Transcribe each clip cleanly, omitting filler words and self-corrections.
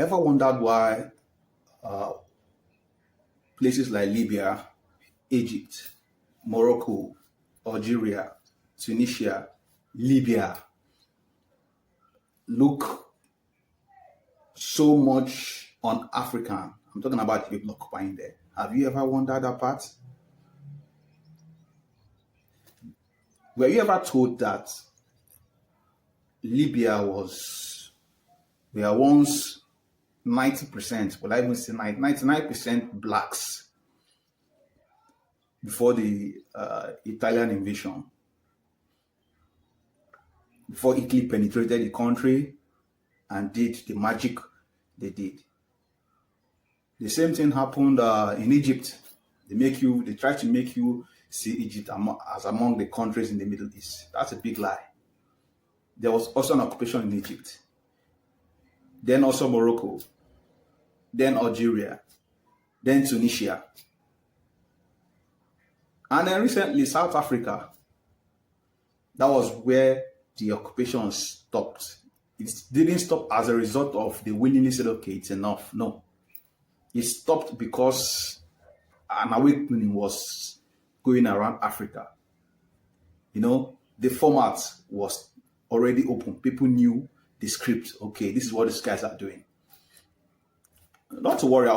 Ever wondered why uh, places like Libya, Egypt, Morocco, Algeria, Tunisia, Libya look so much un-African? I'm talking about the people occupying there. Have you ever wondered that part? Were you ever told that Libya were once 90%, well, I even say 99% blacks before the Italian invasion, before Italy penetrated the country and did the magic they did? The same thing happened in Egypt. They try to make you see Egypt as among the countries in the Middle East. That's a big lie. There was also an occupation in Egypt, then also Morocco, then Algeria, then Tunisia, and then recently South Africa. That was where the occupation stopped. It didn't stop as a result of the willingly said, okay, it's enough. No. It stopped because an awakening was going around Africa. The format was already open. People knew the script. Okay, this is what these guys are doing. Not to worry,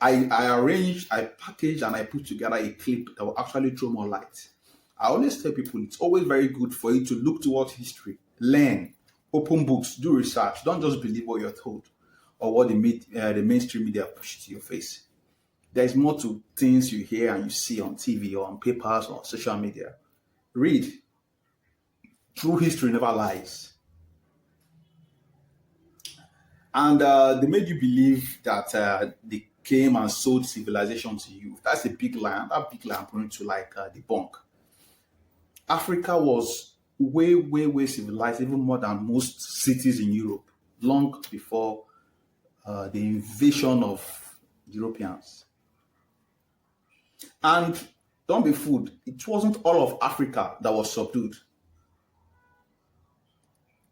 I arranged, I packaged, and I put together a clip that will actually throw more light. I always tell people it's always very good for you to look towards history, learn, open books, do research. Don't just believe what you're told or what the mainstream media push to your face. There's more to things you hear and you see on TV or on papers or on social media. Read. True history never lies. And they made you believe that they came and sold civilization to you. That's a big lie. And that big lie I'm going to debunk. Africa was way, way, way civilized, even more than most cities in Europe, long before the invasion of Europeans. And don't be fooled, it wasn't all of Africa that was subdued.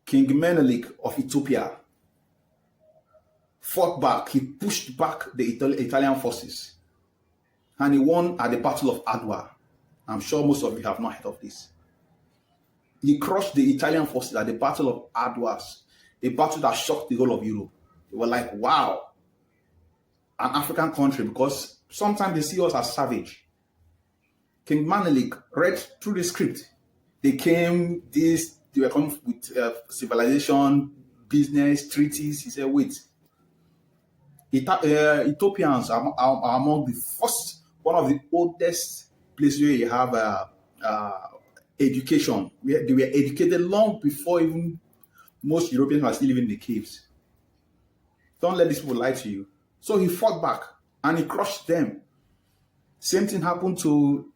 King Menelik of Ethiopia fought back. He pushed back the Italian forces, and he won at the Battle of Adwa. I'm sure most of you have not heard of this. He crushed the Italian forces at the Battle of Adwa, a battle that shocked the whole of Europe. They were like, wow, an African country, because sometimes they see us as savage. King Menelik read through the script. They were coming with civilization, business, treaties. He said, wait, Ethiopians are among the first, one of the oldest places where you have education. They were educated long before even most Europeans were still living in the caves. Don't let these people lie to you. So he fought back and he crushed them. Same thing happened to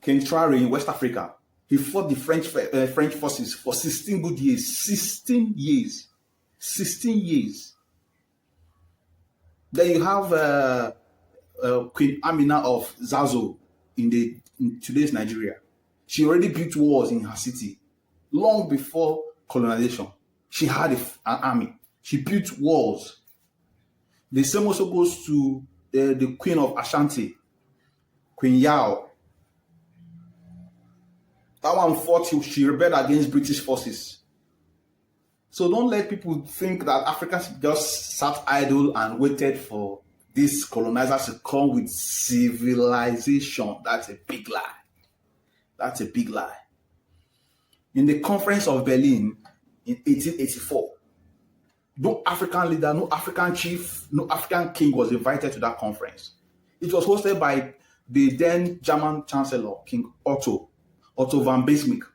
King Traore in West Africa. He fought the French forces for 16 good years. 16 years. 16 years. Then you have Queen Amina of Zazo in today's Nigeria. She already built walls in her city long before colonization. She had an army. She built walls. The same also goes to the Queen of Ashanti, Queen Yao. That one fought, she rebelled against British forces. So don't let people think that Africans just sat idle and waited for these colonizers to come with civilization. That's a big lie. That's a big lie. In the Conference of Berlin in 1884, no African leader, no African chief, no African king was invited to that conference. It was hosted by the then German Chancellor, King Otto von Bismarck,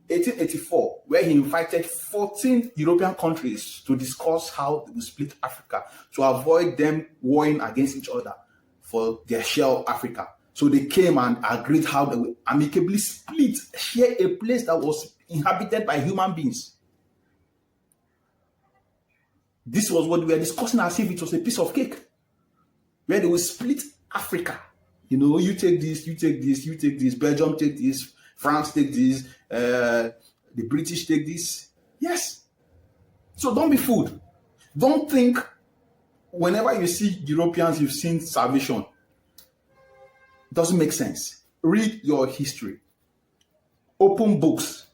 1884, where he invited 14 European countries to discuss how they will split Africa to avoid them warring against each other for their share of Africa. So they came and agreed how they will amicably share a place that was inhabited by human beings. This was what we were discussing as if it was a piece of cake, where they will split Africa. You take this, you take this, you take this, Belgium take this, France take this, the British take this. Yes. So don't be fooled. Don't think Whenever you see Europeans, you've seen salvation. It doesn't make sense. Read your history. Open books.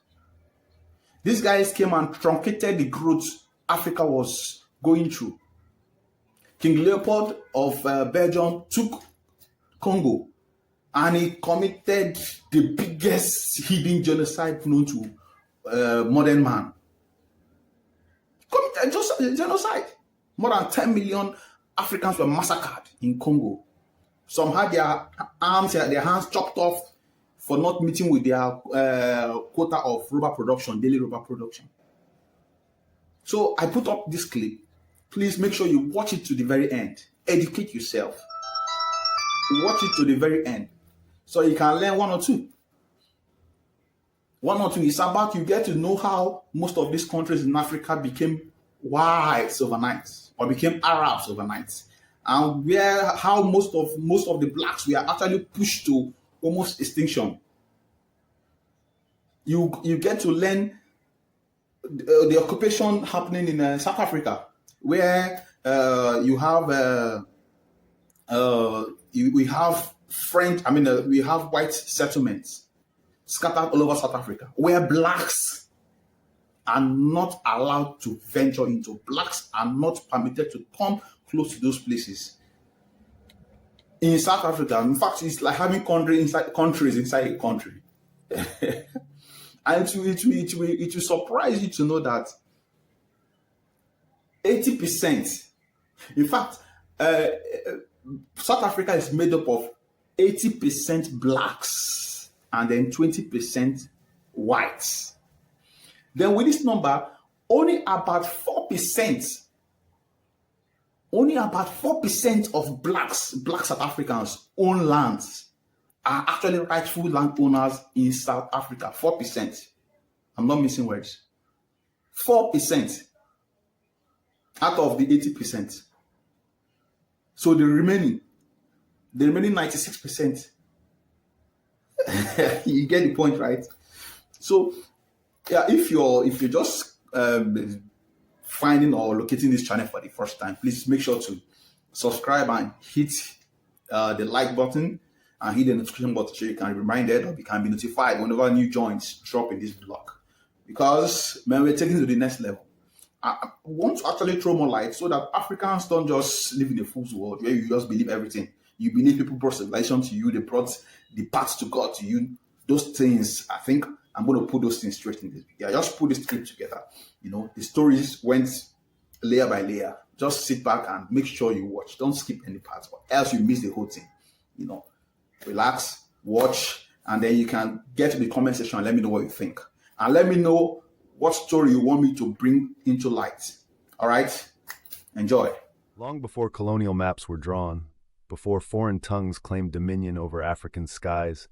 These guys came and truncated the growth Africa was going through. King Leopold of Belgium took Congo and he committed the biggest hidden genocide known to modern man. Committed just genocide. More than 10 million Africans were massacred in Congo. Some had their arms, their hands chopped off for not meeting with their quota of rubber production, daily rubber production. So I put up this clip. Please make sure you watch it to the very end. Educate yourself. Watch it to the very end so you can learn one or two. One or two is about you get to know how most of these countries in Africa became whites overnight or became Arabs overnight, and how most of the blacks were actually pushed to almost extinction. You get to learn the occupation happening in South Africa, where you have we have French. We have white settlements scattered all over South Africa, where blacks are not allowed to venture into. Blacks are not permitted to come close to those places. In South Africa, in fact, it's like having countries inside a country. And it will surprise you to know that 80%, in fact, South Africa is made up of 80% blacks and then 20% whites. Then with this number, only about 4% of black South Africans own lands, are actually rightful landowners in South Africa. 4%. I'm not missing words. 4% out of the 80%. So the remaining 96%. You get the point, right? So yeah, if you're just finding or locating this channel for the first time, please make sure to subscribe and hit the like button and hit the notification button so you can be reminded or you can be notified whenever new joins drop in this blog. Because man, we're taking it to the next level. I want to actually throw more light so that Africans don't just live in a fool's world where you just believe everything. You believe people brought civilization to you, they brought the path to God to you. Those things, I think I'm going to put those things straight in this. Yeah, just put this clip together. The stories went layer by layer. Just sit back and make sure you watch. Don't skip any parts, or else you miss the whole thing. Relax, watch, and then you can get to the comment section and let me know what you think. And let me know what story you want me to bring into light. All right? Enjoy. Long before colonial maps were drawn, before foreign tongues claimed dominion over African skies,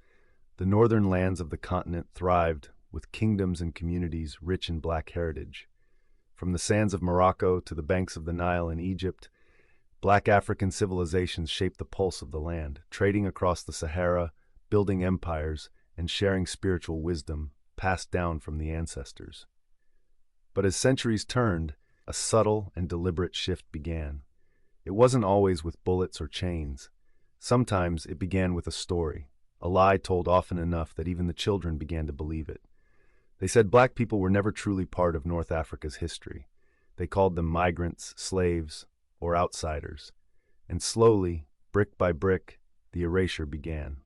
the northern lands of the continent thrived with kingdoms and communities rich in black heritage. From the sands of Morocco to the banks of the Nile in Egypt, black African civilizations shaped the pulse of the land, trading across the Sahara, building empires, and sharing spiritual wisdom passed down from the ancestors. But as centuries turned, a subtle and deliberate shift began. It wasn't always with bullets or chains. Sometimes it began with a story, a lie told often enough that even the children began to believe it. They said black people were never truly part of North Africa's history. They called them migrants, slaves, or outsiders. And slowly, brick by brick, the erasure began.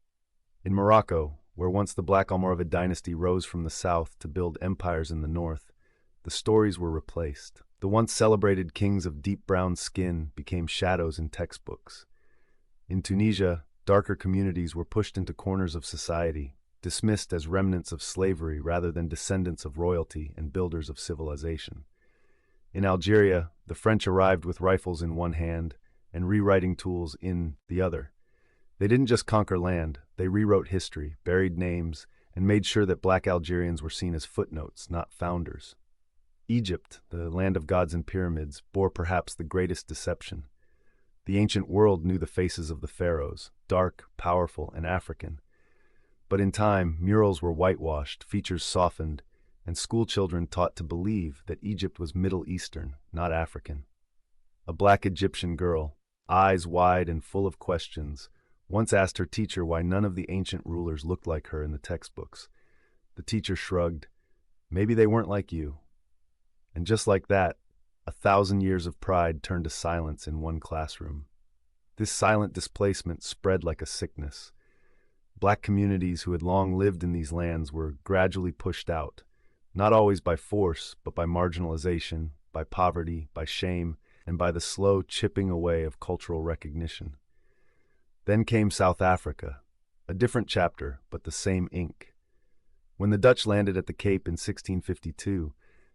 In Morocco, where once the Black Almoravid dynasty rose from the south to build empires in the north, the stories were replaced. The once celebrated kings of deep brown skin became shadows in textbooks. In Tunisia, darker communities were pushed into corners of society, dismissed as remnants of slavery rather than descendants of royalty and builders of civilization. In Algeria, the French arrived with rifles in one hand and rewriting tools in the other. They didn't just conquer land, they rewrote history, buried names, and made sure that black Algerians were seen as footnotes, not founders. Egypt, the land of gods and pyramids, bore perhaps the greatest deception. The ancient world knew the faces of the pharaohs, dark, powerful, and African. But in time, murals were whitewashed, features softened, and schoolchildren taught to believe that Egypt was Middle Eastern, not African. A black Egyptian girl, eyes wide and full of questions, once asked her teacher why none of the ancient rulers looked like her in the textbooks. The teacher shrugged. Maybe they weren't like you. And just like that, 1,000 years of pride turned to silence in one classroom. This silent displacement spread like a sickness. Black communities who had long lived in these lands were gradually pushed out, not always by force, but by marginalization, by poverty, by shame, and by the slow chipping away of cultural recognition. Then came South Africa, a different chapter, but the same ink. When the Dutch landed at the Cape in 1652,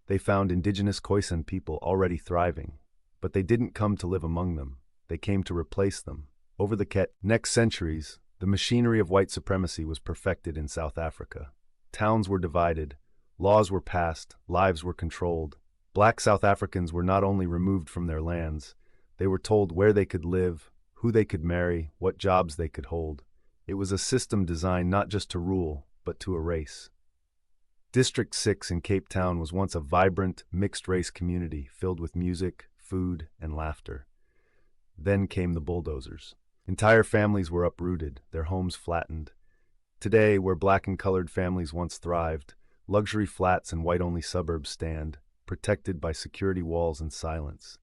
they found indigenous Khoisan people already thriving, but they didn't come to live among them. They came to replace them. Over the next centuries, the machinery of white supremacy was perfected in South Africa. Towns were divided, laws were passed, lives were controlled. Black South Africans were not only removed from their lands, they were told where they could live, who they could marry, what jobs they could hold. It was a system designed not just to rule, but to erase. District 6 in Cape Town was once a vibrant, mixed-race community filled with music, food, and laughter. Then came the bulldozers. Entire families were uprooted, their homes flattened. Today, where black and colored families once thrived, luxury flats and white-only suburbs stand, protected by security walls and silence.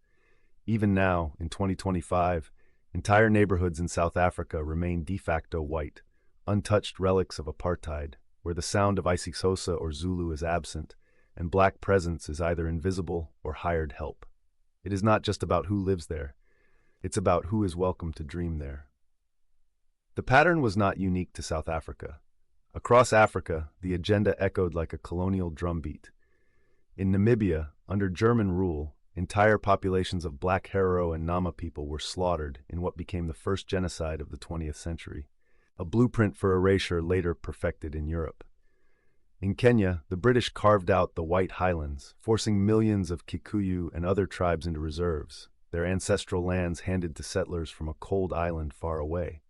Even now, in 2025, entire neighborhoods in South Africa remain de facto white, untouched relics of apartheid, where the sound of isiXhosa or Zulu is absent, and black presence is either invisible or hired help. It is not just about who lives there. It's about who is welcome to dream there. The pattern was not unique to South Africa. Across Africa, the agenda echoed like a colonial drumbeat. In Namibia, under German rule, entire populations of black Herero and Nama people were slaughtered in what became the first genocide of the 20th century, a blueprint for erasure later perfected in Europe. In Kenya, the British carved out the White Highlands, forcing millions of Kikuyu and other tribes into reserves, their ancestral lands handed to settlers from a cold island far away.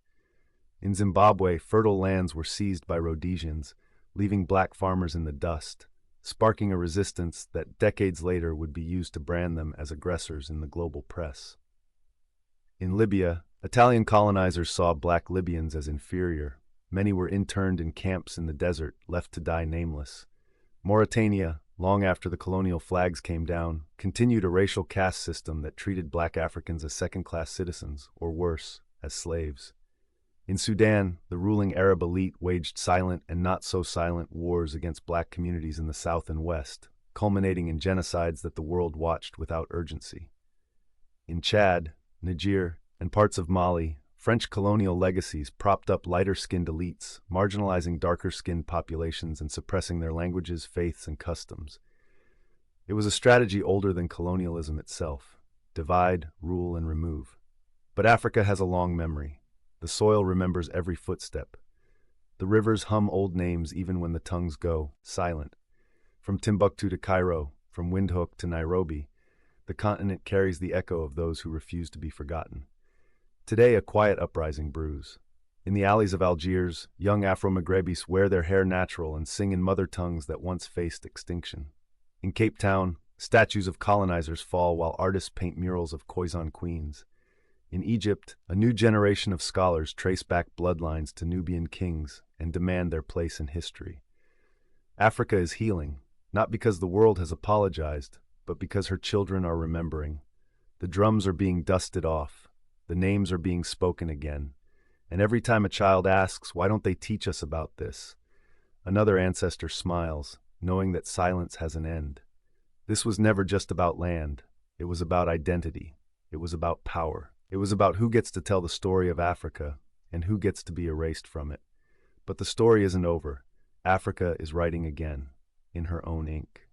In Zimbabwe, fertile lands were seized by Rhodesians, leaving black farmers in the dust, sparking a resistance that decades later would be used to brand them as aggressors in the global press. In Libya, Italian colonizers saw black Libyans as inferior. Many were interned in camps in the desert, left to die nameless. Mauritania, long after the colonial flags came down, continued a racial caste system that treated black Africans as second-class citizens, or worse, as slaves. In Sudan, the ruling Arab elite waged silent and not-so-silent wars against black communities in the south and west, culminating in genocides that the world watched without urgency. In Chad, Niger, and parts of Mali, French colonial legacies propped up lighter-skinned elites, marginalizing darker-skinned populations and suppressing their languages, faiths, and customs. It was a strategy older than colonialism itself: divide, rule, and remove. But Africa has a long memory. The soil remembers every footstep. The rivers hum old names even when the tongues go silent. From Timbuktu to Cairo, from Windhoek to Nairobi, the continent carries the echo of those who refuse to be forgotten. Today, a quiet uprising brews. In the alleys of Algiers, young Afro-Maghrebis wear their hair natural and sing in mother tongues that once faced extinction. In Cape Town, statues of colonizers fall while artists paint murals of Khoisan queens. In Egypt, a new generation of scholars trace back bloodlines to Nubian kings and demand their place in history. Africa is healing, not because the world has apologized, but because her children are remembering. The drums are being dusted off. The names are being spoken again, and every time a child asks, "Why don't they teach us about this?" another ancestor smiles, knowing that silence has an end. This was never just about land. It was about identity. It was about power. It was about who gets to tell the story of Africa and who gets to be erased from it. But the story isn't over. Africa is writing again, in her own ink.